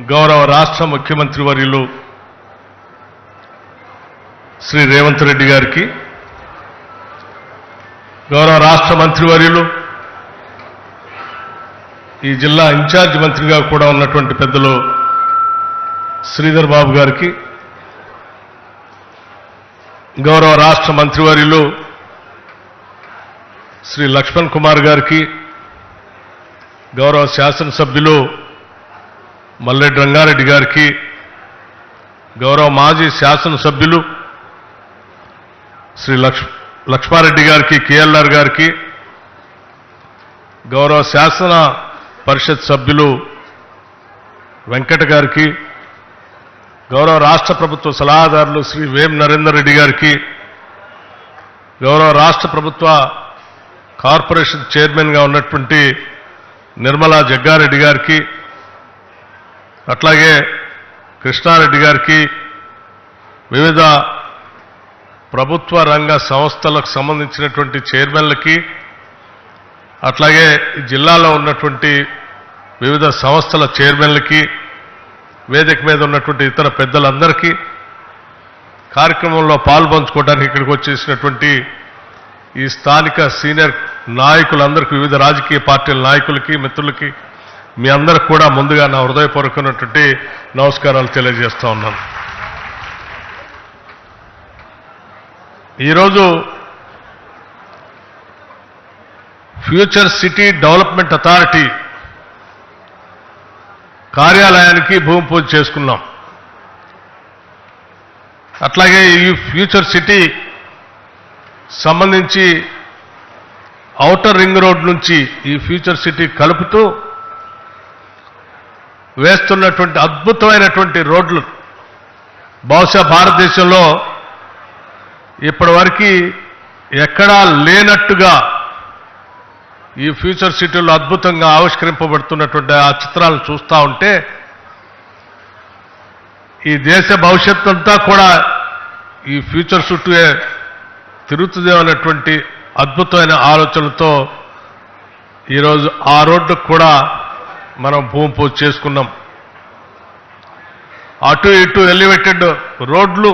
గౌరవ రాష్ట్ర ముఖ్యమంత్రి వర్యులు శ్రీ రేవంత్ రెడ్డి గారికి, గౌరవ రాష్ట్ర మంత్రివర్యులు ఈ జిల్లా ఇన్ఛార్జ్ మంత్రిగా కూడా ఉన్నటువంటి పెద్దలు శ్రీధర్ బాబు గారికి, గౌరవ రాష్ట్ర మంత్రివర్యులు శ్రీ లక్ష్మణ్ కుమార్ గారికి, గౌరవ శాసనసభ్యులు మల్లెడ్డి రంగారెడ్డి గారికి, గౌరవ మాజీ శాసనసభ్యులు శ్రీ లక్ష్మారెడ్డి గారికి, కేఎల్ఆర్ గారికి, గౌరవ శాసన పరిషత్ సభ్యులు వెంకట గారికి, గౌరవ రాష్ట్ర ప్రభుత్వ సలహాదారులు శ్రీ వేం నరేందర్ రెడ్డి గారికి, గౌరవ రాష్ట్ర ప్రభుత్వ కార్పొరేషన్ చైర్మన్గా ఉన్నటువంటి నిర్మలా జగ్గారెడ్డి గారికి, అట్లాగే కృష్ణారెడ్డి గారికి, వివిధ ప్రభుత్వ రంగ సంస్థలకు సంబంధించినటువంటి చైర్మన్లకి, అట్లాగే జిల్లాలో ఉన్నటువంటి వివిధ సంస్థల చైర్మన్లకి, వేదిక మీద ఉన్నటువంటి ఇతర పెద్దలందరికీ, కార్యక్రమంలో పాల్పంచుకోవడానికి ఇక్కడికి వచ్చేసినటువంటి ఈ స్థానిక సీనియర్ నాయకులందరికీ, వివిధ రాజకీయ పార్టీల నాయకులకి, మిత్రులకి, మీ అందరికి కూడా ముందుగా నా హృదయపూర్వకమైనటువంటి నమస్కారాలు తెలియజేస్తా ఉన్నాను. ఈరోజు ఫ్యూచర్ సిటీ డెవలప్మెంట్ అథారిటీ కార్యాలయానికి భూమి పూజ చేసుకున్నాం. అట్లాగే ఈ ఫ్యూచర్ సిటీ సంబంధించి ఔటర్ రింగ్ రోడ్ నుంచి ఈ ఫ్యూచర్ సిటీ కలుపుతూ వేస్తున్నటువంటి అద్భుతమైనటువంటి రోడ్లు బహుశా భారతదేశంలో ఇప్పటివరకు ఎక్కడా లేనట్టుగా ఈ ఫ్యూచర్ సిటీలో అద్భుతంగా ఆవిష్కరింపబడుతున్నటువంటి ఆ చిత్రాలను చూస్తూ ఉంటే ఈ దేశ భవిష్యత్తు అంతా కూడా ఈ ఫ్యూచర్ చుట్టూ తిరుగుతుంది అన్నటువంటి అద్భుతమైన ఆలోచనలతో ఈరోజు ఆ రోడ్డుకు కూడా మనం భూమి పూజ చేసుకున్నాం. అటు ఇటు ఎలివేటెడ్ రోడ్లు,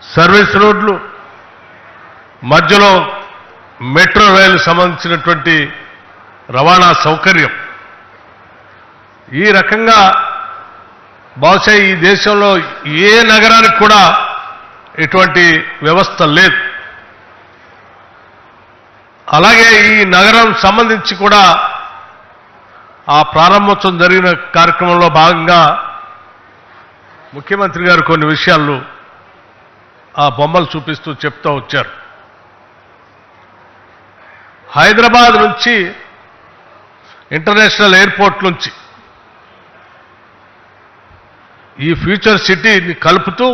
సర్వీస్ రోడ్లు, మధ్యలో మెట్రో రైలు సంబంధించినటువంటి రవాణా సౌకర్యం, ఈ రకంగా బహుశా ఈ దేశంలో ఏ నగరానికి కూడా ఇటువంటి వ్యవస్థ లేదు. అలాగే ఈ నగరం సంబంధించి కూడా ఆ ప్రారంభోత్సవం జరిగిన కార్యక్రమంలో భాగంగా ముఖ్యమంత్రి గారు కొన్ని విషయాలు ఆ బొమ్మలు చూపిస్తూ చెప్తూ వచ్చారు. హైదరాబాద్ నుంచి ఇంటర్నేషనల్ ఎయిర్పోర్ట్ నుంచి ఈ ఫ్యూచర్ సిటీని కలుపుతూ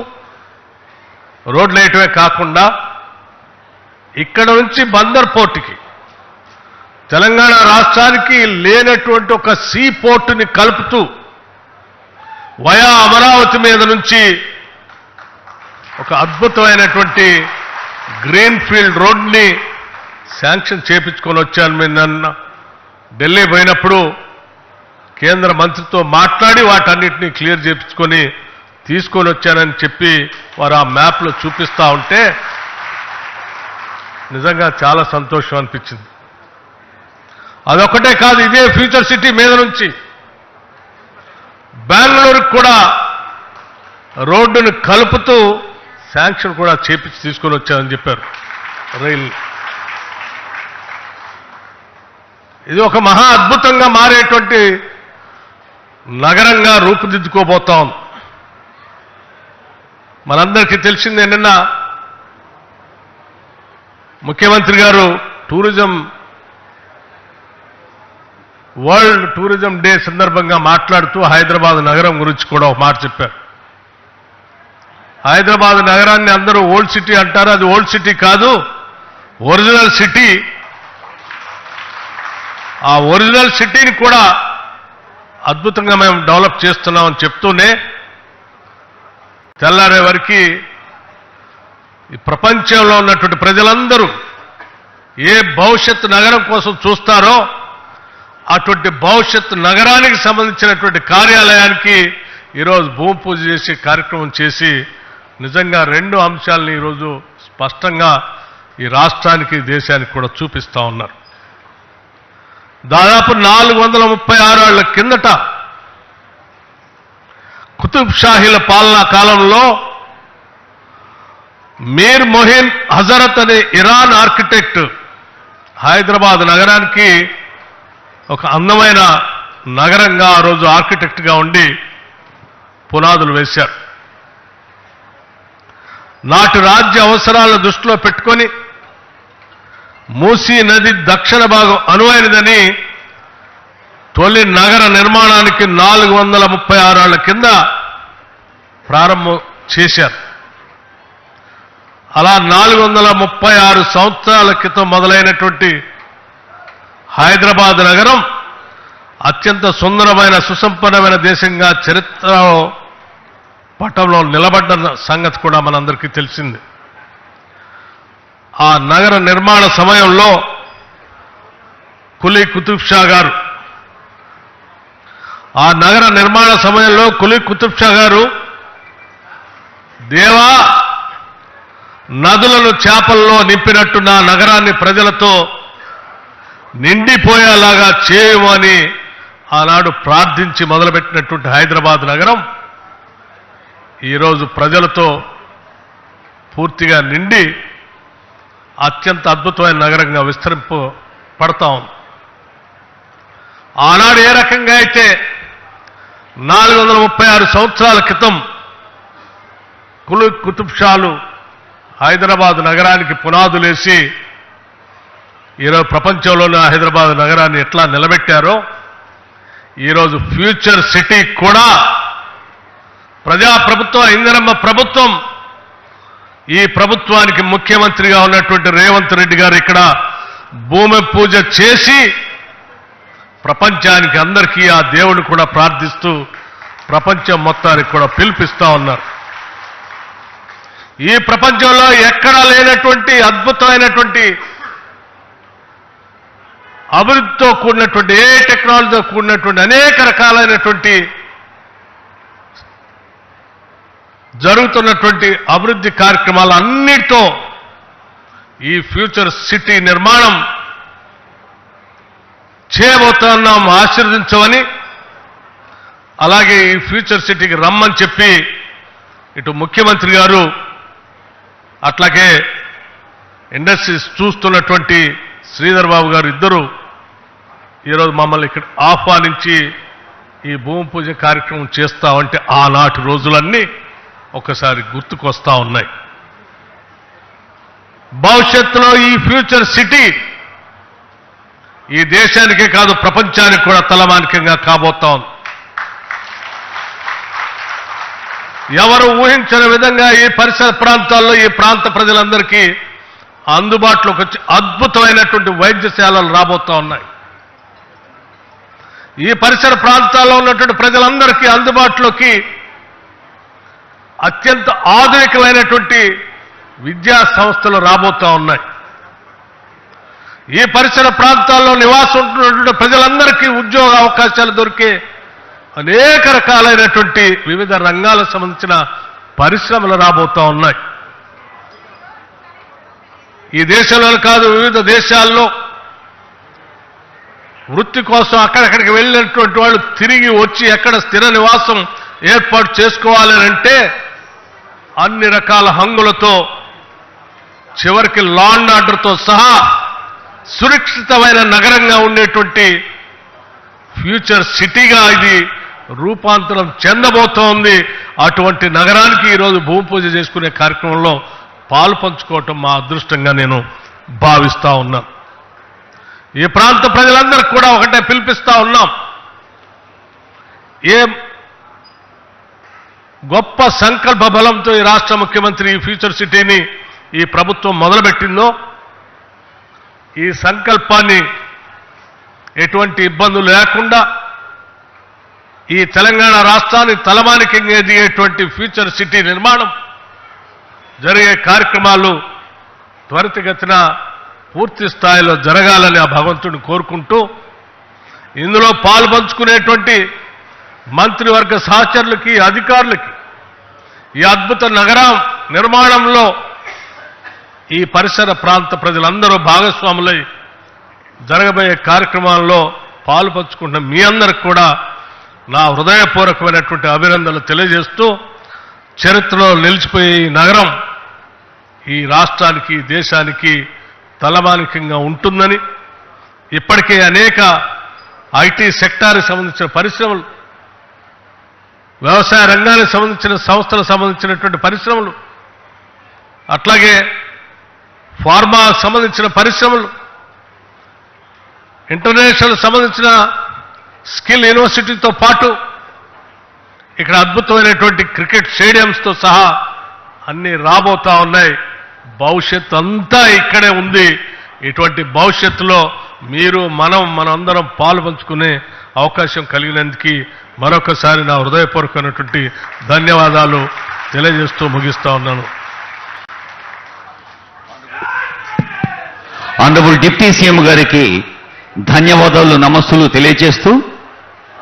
రోడ్లు వేయటమే కాకుండా ఇక్కడ నుంచి బందర్ పోర్టుకి, తెలంగాణ రాష్ట్రానికి లేనటువంటి ఒక సీ పోర్టుని కలుపుతూ వయా అమరావతి మీద నుంచి ఒక అద్భుతమైనటువంటి గ్రీన్ ఫీల్డ్ రోడ్ని శాంక్షన్ చేపించుకొని వచ్చాను. నిన్న ఢిల్లీ పోయినప్పుడు కేంద్ర మంత్రితో మాట్లాడి వాటన్నిటినీ క్లియర్ చేపించుకొని తీసుకొని వచ్చానని చెప్పి వారు ఆ మ్యాప్లో చూపిస్తూ ఉంటే నిజంగా చాలా సంతోషం అనిపించింది. అదొకటే కాదు, ఇదే ఫ్యూచర్ సిటీ మీద నుంచి బెంగళూరుకు కూడా రోడ్డును కలుపుతూ శాంక్షన్ కూడా చేపించి తీసుకొని వచ్చారని చెప్పారు. రైలు ఇది ఒక మహా అద్భుతంగా మారేటువంటి నగరంగా రూపుదిద్దుకోబోతా ఉంది. మనందరికీ తెలిసిందే, నిన్న ముఖ్యమంత్రి గారు వరల్డ్ టూరిజం డే సందర్భంగా మాట్లాడుతూ హైదరాబాద్ నగరం గురించి కూడా ఒక మాట చెప్పారు. హైదరాబాద్ నగరాన్ని అందరూ ఓల్డ్ సిటీ అంటారు, అది ఓల్డ్ సిటీ కాదు, ఒరిజినల్ సిటీ. ఆ ఒరిజినల్ సిటీని కూడా అద్భుతంగా మేము డెవలప్ చేస్తున్నామని చెప్తూనే తెల్లారే వరకు ఈ ప్రపంచంలో ఉన్నటువంటి ప్రజలందరూ ఏ భవిష్యత్తు నగరం కోసం చూస్తారో అటువంటి భవిష్యత్తు నగరానికి సంబంధించినటువంటి కార్యాలయానికి ఈరోజు భూమి పూజ చేసి కార్యక్రమం చేసి నిజంగా రెండు అంశాలని ఈరోజు స్పష్టంగా ఈ రాష్ట్రానికి దేశానికి కూడా చూపిస్తా ఉన్నారు. దాదాపు 436 ఏళ్ల కిందట కుతుబ్ షాహీల పాలనా కాలంలో మీర్ మొహిన్ హజరత్ అనే ఇరాన్ ఆర్కిటెక్ట్ హైదరాబాద్ నగరానికి ఒక అందమైన నగరంగా ఆ రోజు ఆర్కిటెక్ట్గా ఉండి పునాదులు వేశారు. నాటి రాజ్య అవసరాలను దృష్టిలో పెట్టుకొని మూసీ నది దక్షిణ భాగం అనువైనదని తొలి నగర నిర్మాణానికి 436 ఏళ్ల కింద ప్రారంభం చేశారు. అలా 436 సంవత్సరాల క్రితం మొదలైనటువంటి హైదరాబాద్ నగరం అత్యంత సుందరమైన సుసంపన్నమైన దేశంగా చరిత్ర పటంలో నిలబడ్డ సంగతి కూడా మనందరికీ తెలిసింది. ఆ నగర నిర్మాణ సమయంలో కులీ కుతుబ్ షా గారు దేవా నదులను చేపల్లో నింపినట్టు నా నగరాన్ని ప్రజలతో నిండిపోయేలాగా చేయమని ఆనాడు ప్రార్థించి మొదలుపెట్టినటువంటి హైదరాబాద్ నగరం ఈరోజు ప్రజలతో పూర్తిగా నిండి అత్యంత అద్భుతమైన నగరంగా విస్తరింపబడతా ఉంది. ఆనాడు ఏ రకంగా అయితే 436 సంవత్సరాల క్రితం కులీ కుతుబ్ షాలు హైదరాబాద్ నగరానికి పునాదులేసి ఈరోజు ప్రపంచంలోనే హైదరాబాద్ నగరాన్ని ఎట్లా నిలబెట్టారో ఈరోజు ఫ్యూచర్ సిటీ కూడా ప్రజాప్రభుత్వం ఇందిరమ్మ ప్రభుత్వం ఈ ప్రభుత్వానికి ముఖ్యమంత్రిగా ఉన్నటువంటి రేవంత్ రెడ్డి గారు ఇక్కడ భూమి పూజ చేసి ప్రపంచానికి అందరికీ ఆ దేవుని కూడా ప్రార్థిస్తూ ప్రపంచం మొత్తానికి కూడా పిలిపిస్తా ఉన్నారు. ఈ ప్రపంచంలో ఎక్కడా లేనటువంటి అద్భుతమైనటువంటి అభివృద్ధితో కూడినటువంటి ఏ టెక్నాలజీతో కూడినటువంటి అనేక రకాలైనటువంటి జరుగుతున్నటువంటి అభివృద్ధి కార్యక్రమాలన్నిటితో ఈ ఫ్యూచర్ సిటీ నిర్మాణం చేయబోతున్నాం, ఆశీర్వదించమని, అలాగే ఈ ఫ్యూచర్ సిటీకి రమ్మని చెప్పి ఇటు ముఖ్యమంత్రి గారు అట్లాగే ఇండస్ట్రీస్ చూస్తున్నటువంటి శ్రీధర్ బాబు గారు ఇద్దరు ఈరోజు మమ్మల్ని ఇక్కడ ఆహ్వానించి ఈ భూమి పూజ కార్యక్రమం చేస్తామంటే ఆనాటి రోజులన్నీ ఒకసారి గుర్తుకొస్తా ఉన్నాయి. భవిష్యత్తులో ఈ ఫ్యూచర్ సిటీ ఈ దేశానికే కాదు ప్రపంచానికి కూడా తలమానికంగా కాబోతా ఉంది. ఎవరు ఊహించని విధంగా ఈ పరిసర ప్రాంతాల్లో ఈ ప్రాంత ప్రజలందరికీ అందుబాటులోకి వచ్చి అద్భుతమైనటువంటి వైద్యశాలలు రాబోతా ఉన్నాయి. ఈ పరిసర ప్రాంతాల్లో ఉన్నటువంటి ప్రజలందరికీ అందుబాటులోకి అత్యంత ఆధునికమైనటువంటి విద్యా సంస్థలు రాబోతా ఉన్నాయి. ఈ పరిసర ప్రాంతాల్లో నివాసం ఉంటున్నటువంటి ప్రజలందరికీ ఉద్యోగ అవకాశాలు దొరికే అనేక రకాలైనటువంటి వివిధ రంగాలకు సంబంధించిన పరిశ్రమలు రాబోతా ఉన్నాయి. ఈ దేశంలో కాదు వివిధ దేశాల్లో వృత్తి కోసం అక్కడక్కడికి వెళ్ళినటువంటి వాళ్ళు తిరిగి వచ్చి ఎక్కడ స్థిర నివాసం ఏర్పాటు చేసుకోవాలంటే అన్ని రకాల హంగులతో చివరికి లా అండ్ ఆర్డర్తో సహా సురక్షితమైన నగరంగా ఉండేటువంటి ఫ్యూచర్ సిటీగా ఇది రూపాంతరం చెందబోతోంది. అటువంటి నగరానికి ఈరోజు భూమి పూజ చేసుకునే కార్యక్రమంలో పాలు పంచుకోవటం మా అదృష్టంగా నేను భావిస్తా ఉన్నాను. ఈ ప్రాంత ప్రజలందరికీ కూడా ఒకటే పిలిపిస్తా ఉన్నాం. ఏ గొప్ప సంకల్ప బలంతో ఈ రాష్ట్ర ముఖ్యమంత్రి ఈ ఫ్యూచర్ సిటీని ఈ ప్రభుత్వం మొదలుపెట్టిందో ఈ సంకల్పాన్ని ఎటువంటి ఇబ్బందులు లేకుండా ఈ తెలంగాణ రాష్ట్రాన్ని తలమానికంగా ఎదిగేటువంటి ఫ్యూచర్ సిటీ నిర్మాణం జరిగే కార్యక్రమాలు త్వరితగతిన పూర్తి స్థాయిలో జరగాలని ఆ భగవంతుడిని కోరుకుంటూ ఇందులో పాలు పంచుకునేటువంటి మంత్రివర్గ సహచరులకి, అధికారులకి ఈ అద్భుత నగరం నిర్మాణంలో ఈ పరిసర ప్రాంత ప్రజలందరూ భాగస్వాములై జరగబోయే కార్యక్రమాల్లో పాలు పంచుకుంటున్న మీ అందరికి కూడా నా హృదయపూర్వకమైనటువంటి అభినందనలు తెలియజేస్తూ, చరిత్రలో నిలిచిపోయే ఈ నగరం ఈ రాష్ట్రానికి, దేశానికి తలమానికంగా ఉంటుందని, ఇప్పటికే అనేక ఐటీ సెక్టార్కి సంబంధించిన పరిశ్రమలు, వ్యవసాయ రంగానికి సంబంధించిన సంస్థలకు సంబంధించినటువంటి పరిశ్రమలు, అట్లాగే ఫార్మాకు సంబంధించిన పరిశ్రమలు, ఇంటర్నేషనల్ సంబంధించిన స్కిల్ యూనివర్సిటీతో పాటు ఇక్కడ అద్భుతమైనటువంటి క్రికెట్ స్టేడియంస్తో సహా అన్నీ రాబోతా ఉన్నాయి. భవిష్యత్తు అంతా ఇక్కడే ఉంది. ఇటువంటి భవిష్యత్తులో మీరు మనందరం పాలు పంచుకునే అవకాశం కలిగినందుకు మరొకసారి నా హృదయపూర్వకమైనటువంటి ధన్యవాదాలు తెలియజేస్తూ ముగిస్తా ఉన్నాను. ఆనరబుల్ డిప్యూటీ సీఎం గారికి ధన్యవాదాలు, నమస్సులు తెలియజేస్తూ